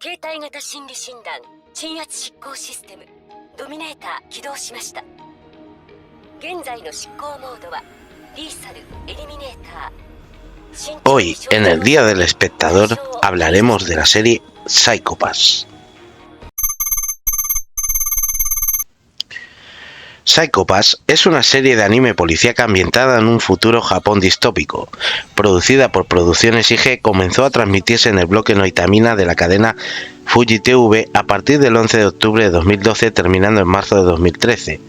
携帯型心理診断鎮圧執行システムドミネーター起動しました。現在の執行モードはリーサルエリミネーター。Hoy, en el Día del Espectador, hablaremos de la serie Psycho Pass. Psycho Pass es una serie de anime policíaca ambientada en un futuro Japón distópico. Producida por Producciones IG, comenzó a transmitirse en el bloque Noitamina de la cadena Fuji TV a partir del 11 de octubre de 2012, terminando en marzo de 2013.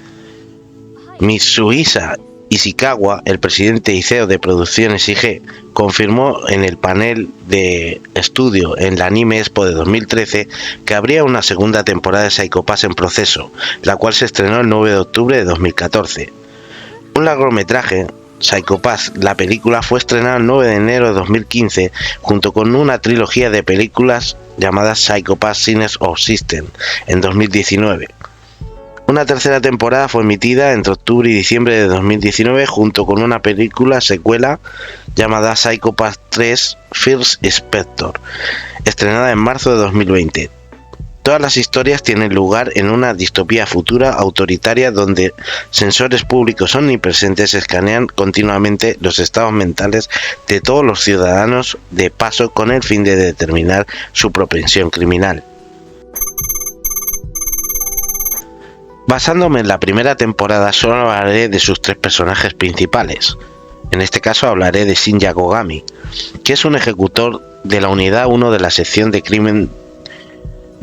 Mitsuhisa Ishikawa, el presidente y CEO de Producciones IG, confirmó en el panel de estudio en la Anime Expo de 2013 que habría una segunda temporada de Psycho Pass en proceso, la cual se estrenó el 9 de octubre de 2014. Un largometraje, Psycho Pass, la película, fue estrenada el 9 de enero de 2015 junto con una trilogía de películas llamada Psycho Pass Signs of System en 2019. Una tercera temporada fue emitida entre octubre y diciembre de 2019 junto con una película secuela llamada Psycho Pass 3 First Inspector, estrenada en marzo de 2020. Todas las historias tienen lugar en una distopía futura autoritaria donde sensores públicos omnipresentes escanean continuamente los estados mentales de todos los ciudadanos de paso con el fin de determinar su propensión criminal. Basándome en la primera temporada, solo hablaré de sus tres personajes principales. En este caso hablaré de Shinya Kogami, que es un ejecutor de la Unidad 1 de la Sección de Crimen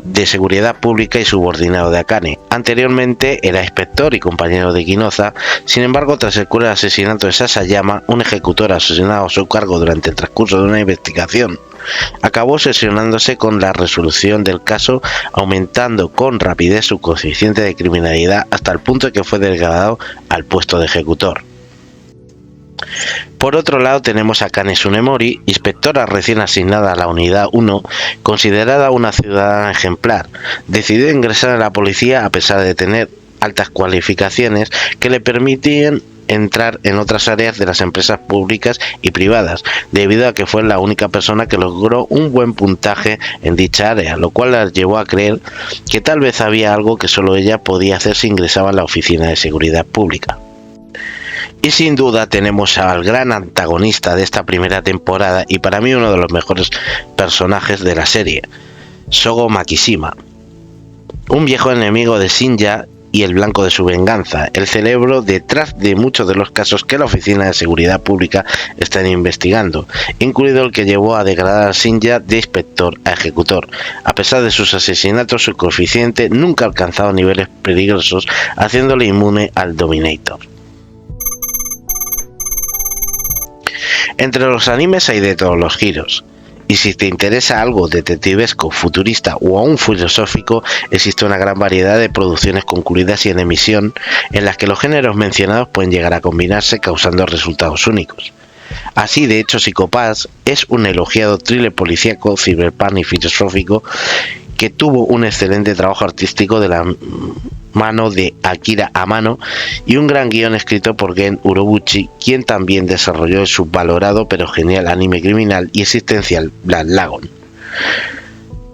de Seguridad Pública y subordinado de Akane. Anteriormente era inspector y compañero de Ginoza, sin embargo, tras el cruel asesinato de Sasayama, un ejecutor asesinado a su cargo durante el transcurso de una investigación, acabó obsesionándose con la resolución del caso, aumentando con rapidez su coeficiente de criminalidad hasta el punto de que fue degradado al puesto de ejecutor. Por otro lado tenemos a Kane Tsunemori, inspectora recién asignada a la Unidad 1, considerada una ciudadana ejemplar. Decidió ingresar a la policía a pesar de tener altas cualificaciones que le permitían entrar en otras áreas de las empresas públicas y privadas, debido a que fue la única persona que logró un buen puntaje en dicha área, lo cual la llevó a creer que tal vez había algo que solo ella podía hacer si ingresaba a la Oficina de Seguridad Pública. Y sin duda tenemos al gran antagonista de esta primera temporada y para mí uno de los mejores personajes de la serie, Sogo Makishima, un viejo enemigo de Shinya y el blanco de su venganza, el cerebro detrás de muchos de los casos que la Oficina de Seguridad Pública está investigando, incluido el que llevó a degradar a Shinya de inspector a ejecutor. A pesar de sus asesinatos, su coeficiente nunca ha alcanzado niveles peligrosos, haciéndole inmune al Dominator. Entre los animes hay de todos los giros, y si te interesa algo detectivesco, futurista o aún filosófico, existe una gran variedad de producciones concluidas y en emisión en las que los géneros mencionados pueden llegar a combinarse causando resultados únicos. Así, de hecho, Psycho Pass es un elogiado thriller policíaco, cyberpunk y filosófico que tuvo un excelente trabajo artístico de la mano de Akira Amano y un gran guión escrito por Gen Urobuchi, quien también desarrolló el subvalorado pero genial anime criminal y existencial Black Lagoon.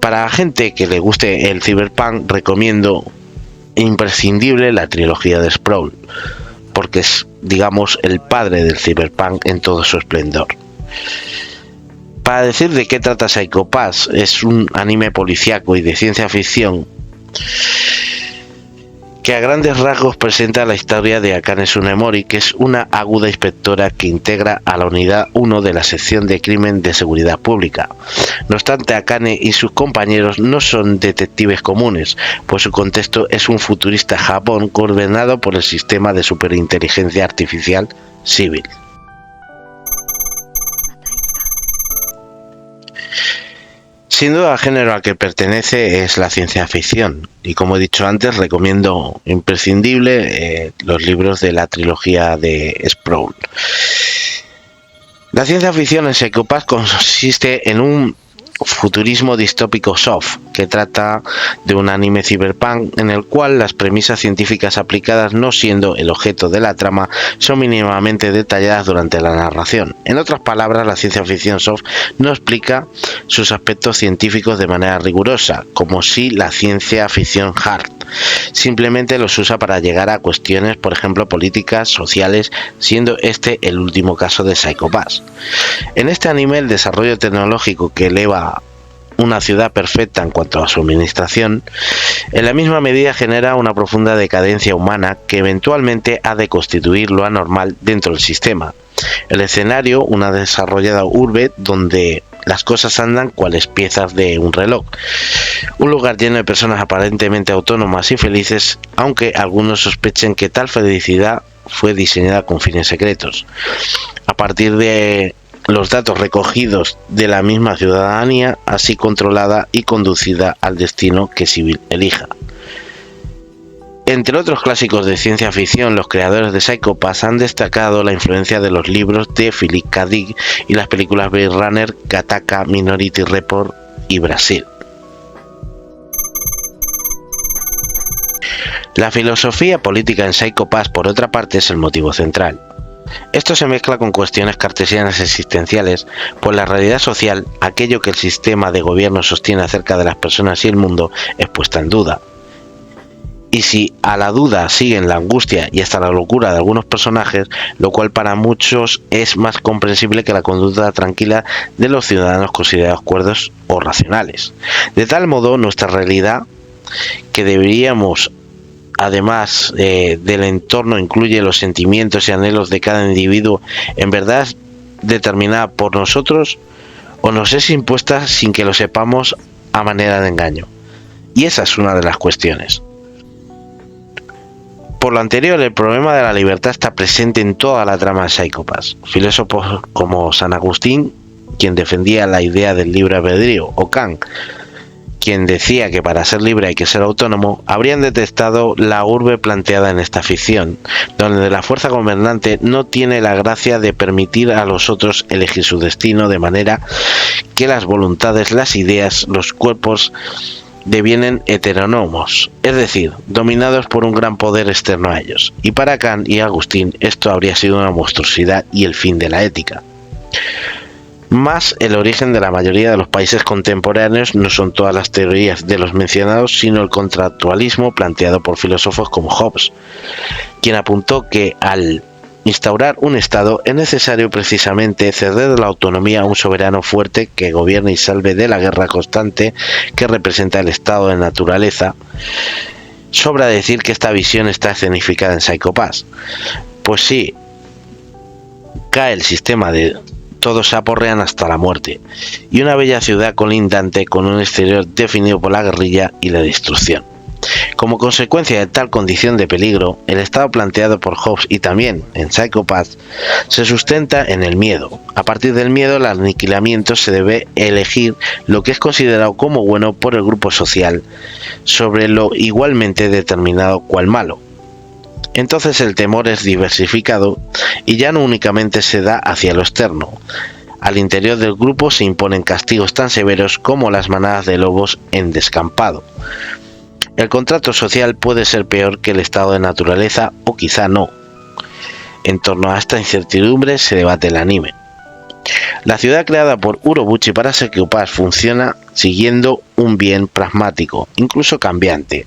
Para la gente que le guste el cyberpunk, recomiendo imprescindible la trilogía de Sprawl, porque es, digamos, el padre del cyberpunk en todo su esplendor. Para decir de qué trata Psycho Pass, es un anime policíaco y de ciencia ficción que a grandes rasgos presenta la historia de Akane Tsunemori, que es una aguda inspectora que integra a la Unidad 1 de la Sección de Crimen de Seguridad Pública. No obstante, Akane y sus compañeros no son detectives comunes, pues su contexto es un futurista Japón gobernado por el sistema de superinteligencia artificial civil. Sin duda el género al que pertenece es la ciencia ficción y como he dicho antes recomiendo imprescindible los libros de la trilogía de Sprawl. La ciencia ficción en Psycho Pass consiste en un futurismo distópico soft, que trata de un anime cyberpunk en el cual las premisas científicas aplicadas, no siendo el objeto de la trama, son mínimamente detalladas durante la narración. En otras palabras, la ciencia ficción soft no explica sus aspectos científicos de manera rigurosa, como si la ciencia ficción hard. Simplemente los usa para llegar a cuestiones, por ejemplo, políticas, sociales, siendo este el último caso de Psycho Pass. En este anime, el desarrollo tecnológico que eleva una ciudad perfecta en cuanto a su administración, en la misma medida genera una profunda decadencia humana que eventualmente ha de constituir lo anormal dentro del sistema. El escenario, una desarrollada urbe donde las cosas andan cuales piezas de un reloj. Un lugar lleno de personas aparentemente autónomas y felices, aunque algunos sospechen que tal felicidad fue diseñada con fines secretos. A partir de los datos recogidos de la misma ciudadanía, así controlada y conducida al destino que civil elija. Entre otros clásicos de ciencia ficción, los creadores de Psycho Pass han destacado la influencia de los libros de Philip K. Dick y las películas Blade Runner, Gattaca, Minority Report y Brasil. La filosofía política en Psycho Pass, por otra parte, es el motivo central. Esto se mezcla con cuestiones cartesianas existenciales, pues la realidad social, aquello que el sistema de gobierno sostiene acerca de las personas y el mundo, es puesta en duda. Y si a la duda siguen la angustia y hasta la locura de algunos personajes, lo cual para muchos es más comprensible que la conducta tranquila de los ciudadanos considerados cuerdos o racionales. De tal modo, nuestra realidad, que deberíamos, además del entorno, incluye los sentimientos y anhelos de cada individuo, en verdad es determinada por nosotros o nos es impuesta sin que lo sepamos a manera de engaño. Y esa es una de las cuestiones. Por lo anterior, el problema de la libertad está presente en toda la trama de Psycho Pass. Filósofos como San Agustín, quien defendía la idea del libre albedrío, o Kant, quien decía que para ser libre hay que ser autónomo, habrían detestado la urbe planteada en esta ficción, donde la fuerza gobernante no tiene la gracia de permitir a los otros elegir su destino, de manera que las voluntades, las ideas, los cuerpos devienen heterónomos, es decir, dominados por un gran poder externo a ellos. Y para Kant y Agustín esto habría sido una monstruosidad y el fin de la ética. Más el origen de la mayoría de los países contemporáneos no son todas las teorías de los mencionados, sino el contractualismo planteado por filósofos como Hobbes, quien apuntó que al instaurar un Estado es necesario precisamente ceder la autonomía a un soberano fuerte que gobierne y salve de la guerra constante que representa el estado de naturaleza. Sobra decir que esta visión está escenificada en Psycho Pass. Pues sí, cae el sistema de todos se aporrean hasta la muerte, y una bella ciudad colindante con un exterior definido por la guerrilla y la destrucción. Como consecuencia de tal condición de peligro, el estado planteado por Hobbes y también en Psycho Pass se sustenta en el miedo. A partir del miedo, el aniquilamiento, se debe elegir lo que es considerado como bueno por el grupo social sobre lo igualmente determinado cual malo. Entonces el temor es diversificado y ya no únicamente se da hacia lo externo. Al interior del grupo se imponen castigos tan severos como las manadas de lobos en descampado. El contrato social puede ser peor que el estado de naturaleza o quizá no. En torno a esta incertidumbre se debate el anime. La ciudad creada por Urobuchi para Psycho Pass funciona siguiendo un bien pragmático, incluso cambiante,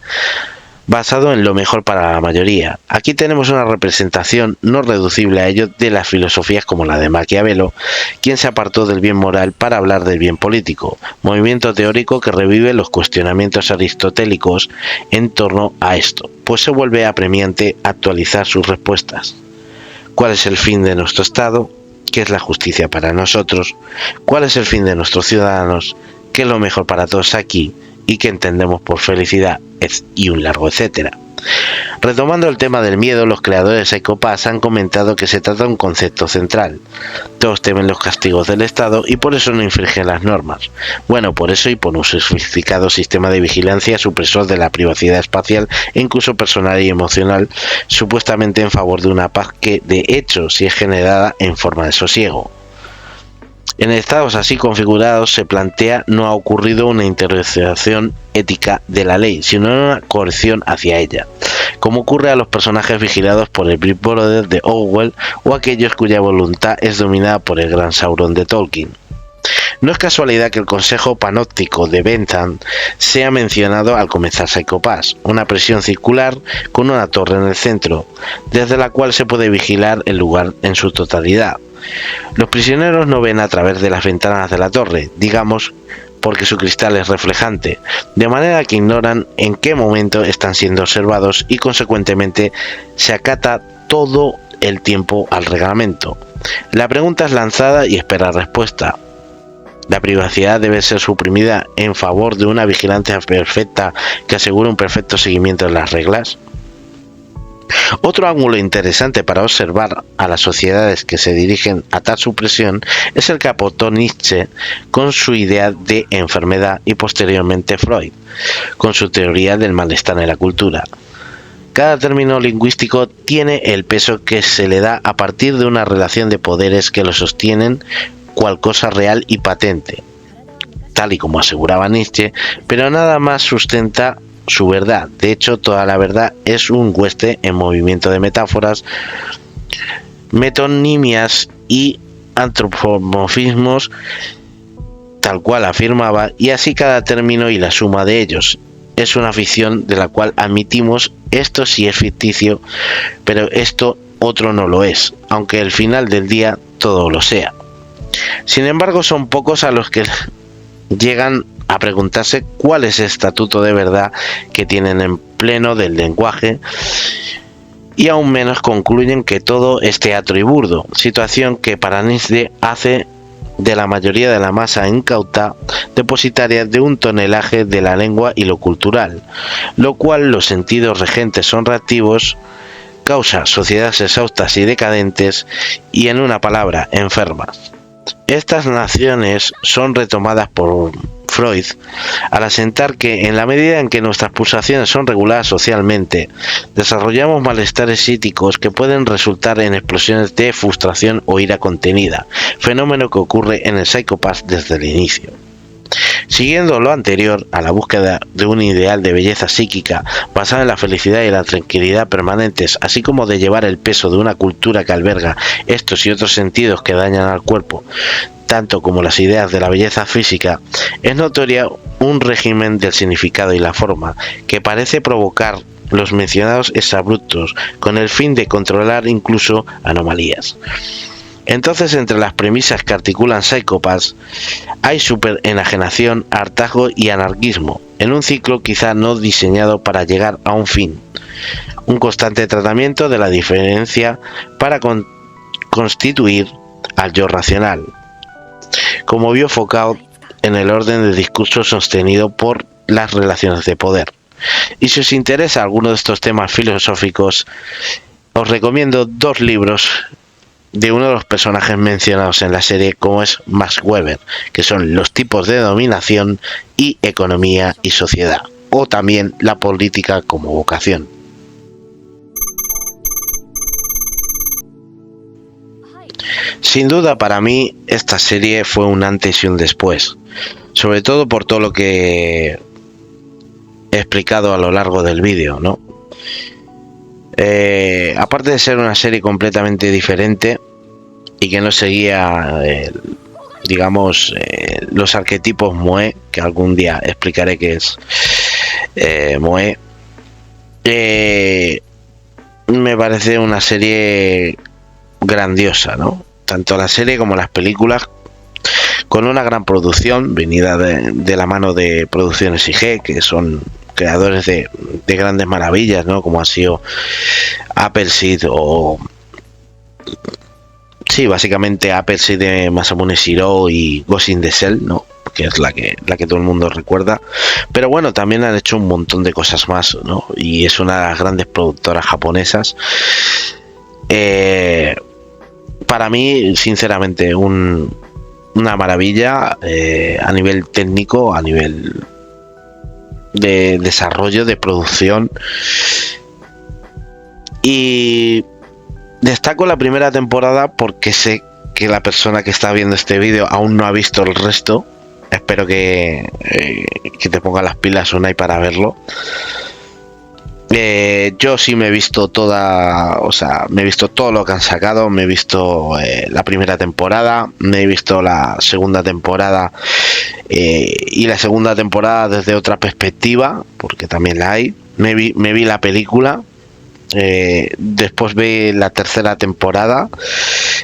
basado en lo mejor para la mayoría. Aquí tenemos una representación no reducible a ello de las filosofías como la de Maquiavelo, quien se apartó del bien moral para hablar del bien político, movimiento teórico que revive los cuestionamientos aristotélicos en torno a esto, pues se vuelve apremiante actualizar sus respuestas. ¿Cuál es el fin de nuestro Estado? ¿Qué es la justicia para nosotros? ¿Cuál es el fin de nuestros ciudadanos? ¿Qué es lo mejor para todos aquí? ¿Y qué entendemos por felicidad? Y un largo etcétera. Retomando el tema del miedo, los creadores de Psycho Pass han comentado que se trata de un concepto central. Todos temen los castigos del Estado y por eso no infringen las normas. Bueno, por eso y por un sofisticado sistema de vigilancia supresor de la privacidad espacial e incluso personal y emocional, supuestamente en favor de una paz que, de hecho, sí es generada en forma de sosiego. En estados así configurados se plantea no ha ocurrido una interpretación ética de la ley, sino una coerción hacia ella, como ocurre a los personajes vigilados por el Big Brother de Orwell o aquellos cuya voluntad es dominada por el gran Sauron de Tolkien. No es casualidad que el consejo panóptico de Bentham sea mencionado al comenzar Psycho Pass, una prisión circular con una torre en el centro, desde la cual se puede vigilar el lugar en su totalidad. Los prisioneros no ven a través de las ventanas de la torre, digamos porque su cristal es reflejante, de manera que ignoran en qué momento están siendo observados y consecuentemente se acata todo el tiempo al reglamento. La pregunta es lanzada y espera respuesta. La privacidad debe ser suprimida en favor de una vigilancia perfecta que asegure un perfecto seguimiento de las reglas. Otro ángulo interesante para observar a las sociedades que se dirigen a tal supresión es el que aportó Nietzsche con su idea de enfermedad y posteriormente Freud, con su teoría del malestar en la cultura. Cada término lingüístico tiene el peso que se le da a partir de una relación de poderes que lo sostienen cual cosa real y patente, tal y como aseguraba Nietzsche, pero nada más sustenta su verdad. De hecho, toda la verdad es un hueste en movimiento de metáforas, metonimias y antropomorfismos, tal cual afirmaba, y así cada término y la suma de ellos. Es una ficción de la cual admitimos esto sí es ficticio, pero esto otro no lo es, aunque al final del día todo lo sea. Sin embargo, son pocos a los que llegan a preguntarse cuál es el estatuto de verdad que tienen en pleno del lenguaje y aún menos concluyen que todo es teatro y burdo, situación que para Nietzsche hace de la mayoría de la masa incauta depositaria de un tonelaje de la lengua y lo cultural, lo cual los sentidos regentes son reactivos, causa sociedades exhaustas y decadentes y, en una palabra, enfermas. Estas naciones son retomadas por Freud al asentar que en la medida en que nuestras pulsaciones son reguladas socialmente, desarrollamos malestares psíquicos que pueden resultar en explosiones de frustración o ira contenida, fenómeno que ocurre en el Psycho Pass desde el inicio. Siguiendo lo anterior a la búsqueda de un ideal de belleza psíquica basada en la felicidad y la tranquilidad permanentes, así como de llevar el peso de una cultura que alberga estos y otros sentidos que dañan al cuerpo, tanto como las ideas de la belleza física, es notoria un régimen del significado y la forma que parece provocar los mencionados exabruptos con el fin de controlar incluso anomalías. Entonces, entre las premisas que articulan Psycho Pass, hay superenajenación, hartazgo y anarquismo, en un ciclo quizá no diseñado para llegar a un fin. Un constante tratamiento de la diferencia para constituir al yo racional, como vio Foucault en el orden de discurso sostenido por las relaciones de poder. Y si os interesa alguno de estos temas filosóficos, os recomiendo dos libros de uno de los personajes mencionados en la serie, como es Max Weber, que son Los tipos de dominación y Economía y sociedad, o también La política como vocación. Sin duda, para mí esta serie fue un antes y un después, sobre todo por todo lo que he explicado a lo largo del vídeo, ¿no? Aparte de ser una serie completamente diferente y que no seguía, los arquetipos Moe, que algún día explicaré qué es Moe, me parece una serie grandiosa, ¿no? Tanto la serie como las películas, con una gran producción venida de la mano de Producciones IG, que son creadores de grandes maravillas, ¿no? Como ha sido Appleseed o... Sí, básicamente Appleseed de Masamune Shirow y Ghost in the Shell, ¿no? Que es la que todo el mundo recuerda. Pero bueno, también han hecho un montón de cosas más, ¿no? Y es una de las grandes productoras japonesas. Para mí, sinceramente, una maravilla a nivel técnico, a nivel de desarrollo, de producción. Y destaco la primera temporada porque se que la persona que está viendo este vídeo aún no ha visto el resto. Espero que te ponga las pilas, Unai, para verlo. Yo sí me he visto toda, o sea, me he visto todo lo que han sacado. Me he visto la primera temporada, me he visto la segunda temporada y la segunda temporada desde otra perspectiva, porque también la hay. Me vi la película. Después vi la tercera temporada,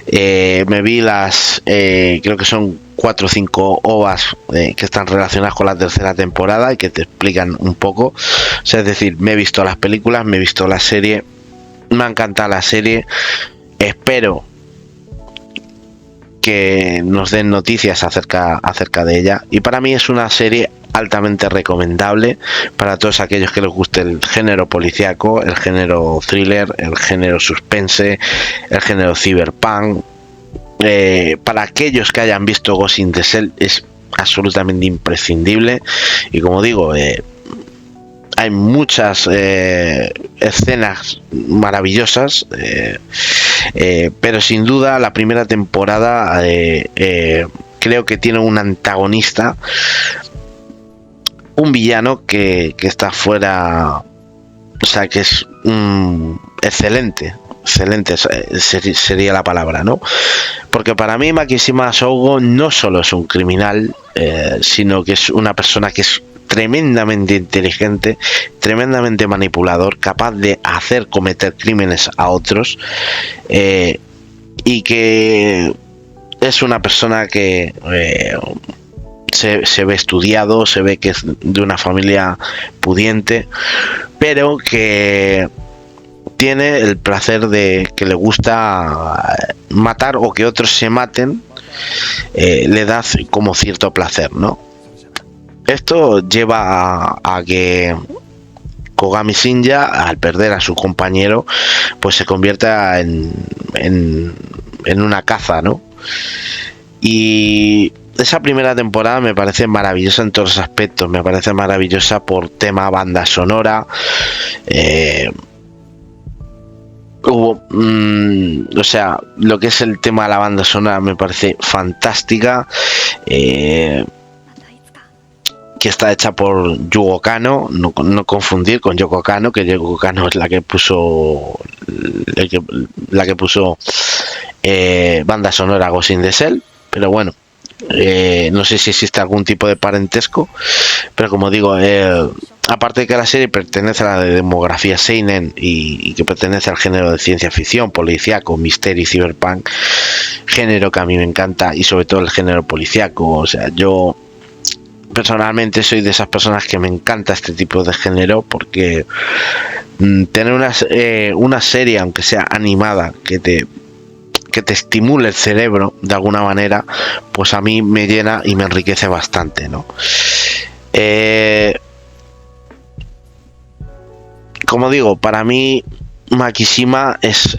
me vi las creo que son 4 o 5 OVAs que están relacionadas con la tercera temporada y que te explican un poco, o sea, es decir, me he visto las películas, me he visto la serie, me ha encantado la serie. Espero que nos den noticias acerca de ella, y para mí es una serie altamente recomendable para todos aquellos que les guste el género policíaco, el género thriller, el género suspense, el género cyberpunk. Para aquellos que hayan visto Ghost in the Shell es absolutamente imprescindible, y como digo, hay muchas escenas maravillosas, pero sin duda la primera temporada creo que tiene un antagonista, un villano que está fuera, o sea, que es excelente sería la palabra, ¿no? Porque para mí Makishima Sougo no solo es un criminal, sino que es una persona que es tremendamente inteligente, tremendamente manipulador, capaz de hacer cometer crímenes a otros, y que es una persona que se ve estudiado, se ve que es de una familia pudiente, pero que tiene el placer de que le gusta matar o que otros se maten, le da como cierto placer, ¿no? Esto lleva a que Kogami Shinja, al perder a su compañero, pues se convierta en una caza, ¿no? Y esa primera temporada me parece maravillosa en todos los aspectos. Me parece maravillosa por tema banda sonora. O sea, lo que es el tema de la banda sonora me parece fantástica. Que está hecha por Yugo Kanno, no confundir con Yoko Kanno, que Yoko Kanno es la que puso banda sonora Ghost in the Shell, pero bueno, no sé si existe algún tipo de parentesco, pero como digo, aparte de que la serie pertenece a la demografía seinen y que pertenece al género de ciencia ficción, policíaco, misterio y cyberpunk, género que a mí me encanta, y sobre todo el género policíaco. O sea, yo personalmente soy de esas personas que me encanta este tipo de género, porque tener una serie, aunque sea animada, que te estimule el cerebro de alguna manera, pues a mí me llena y me enriquece bastante, ¿no? Como digo, para mí Makishima es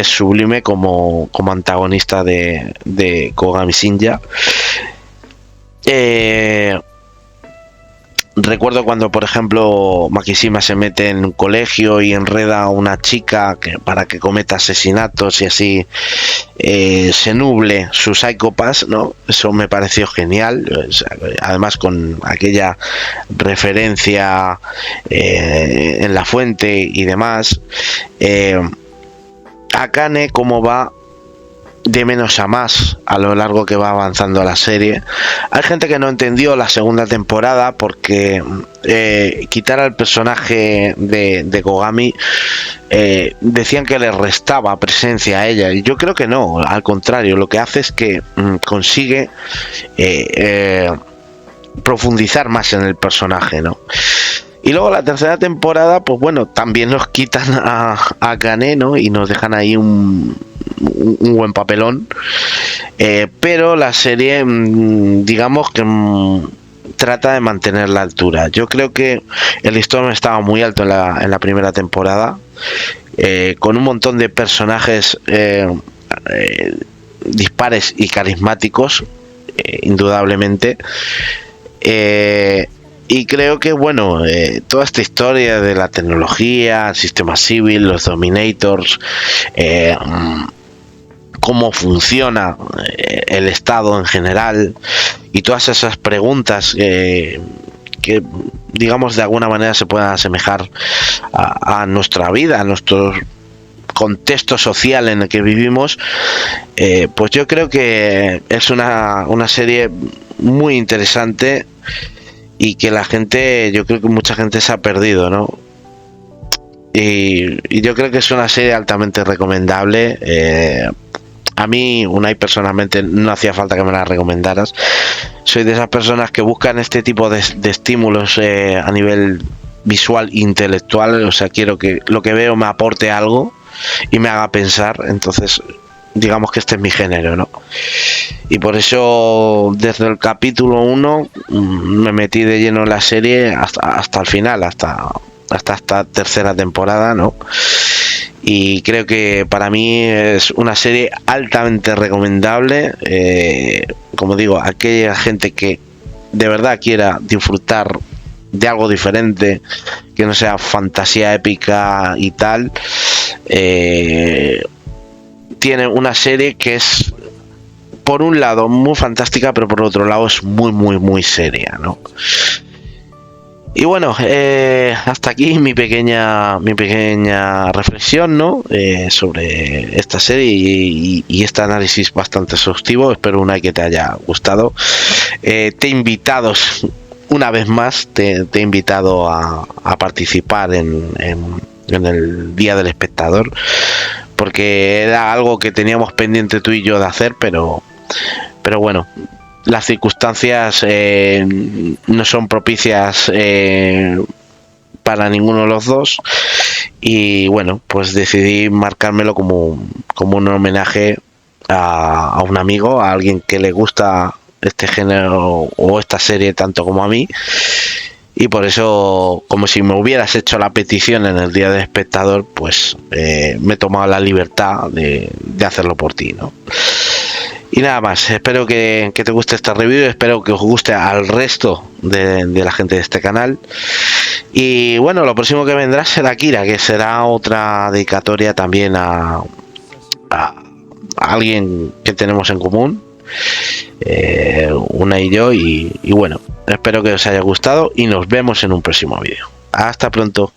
sublime como antagonista de Kogami Shinja. Recuerdo cuando, por ejemplo, Makishima se mete en un colegio y enreda a una chica para que cometa asesinatos y así se nuble su Psycho-Pass, ¿no? Eso me pareció genial. O sea, además con aquella referencia en la fuente y demás. Akane, cómo va de menos a más a lo largo que va avanzando la serie. Hay gente que no entendió la segunda temporada porque quitar al personaje de Kogami, decían que le restaba presencia a ella, y yo creo que no, al contrario, lo que hace es que consigue profundizar más en el personaje, ¿no? Y luego la tercera temporada, pues bueno, también nos quitan a Kane, ¿no? Y nos dejan ahí un buen papelón, pero la serie, digamos que trata de mantener la altura. Yo creo que el listón estaba muy alto en la primera temporada, con un montón de personajes dispares y carismáticos, indudablemente. Y creo que, bueno, toda esta historia de la tecnología, el sistema civil, los Dominators, cómo funciona el Estado en general y todas esas preguntas que digamos de alguna manera se puedan asemejar a nuestra vida, a nuestro contexto social en el que vivimos, pues yo creo que es una serie muy interesante y que la gente, yo creo que mucha gente se ha perdido, ¿no? Y yo creo que es una serie altamente recomendable. A mí, Unai, personalmente no hacía falta que me la recomendaras. Soy de esas personas que buscan este tipo de estímulos a nivel visual e intelectual. O sea, quiero que lo que veo me aporte algo y me haga pensar. Entonces, digamos que este es mi género, ¿no? Y por eso, desde el capítulo 1 me metí de lleno en la serie hasta el final, hasta esta tercera temporada, ¿no? Y creo que para mí es una serie altamente recomendable. Como digo, aquella gente que de verdad quiera disfrutar de algo diferente, que no sea fantasía épica y tal, tiene una serie que es, por un lado, muy fantástica, pero por otro lado es muy seria, ¿no? Y bueno, hasta aquí mi pequeña reflexión, ¿no? Sobre esta serie y este análisis bastante exhaustivo. Espero, Unai, que te haya gustado. Te he invitado una vez más, te he invitado a participar en el Día del Espectador, porque era algo que teníamos pendiente tú y yo de hacer, pero bueno, las circunstancias no son propicias para ninguno de los dos, y bueno, pues decidí marcármelo como un homenaje a un amigo, a alguien que le gusta este género o esta serie tanto como a mí, y por eso, como si me hubieras hecho la petición en el Día del Espectador, pues me he tomado la libertad de hacerlo por ti, ¿no? Y nada más, espero que te guste esta review, espero que os guste al resto de la gente de este canal. Y bueno, lo próximo que vendrá será Kira, que será otra dedicatoria también a alguien que tenemos en común, Una y yo, y bueno, espero que os haya gustado y nos vemos en un próximo vídeo. Hasta pronto.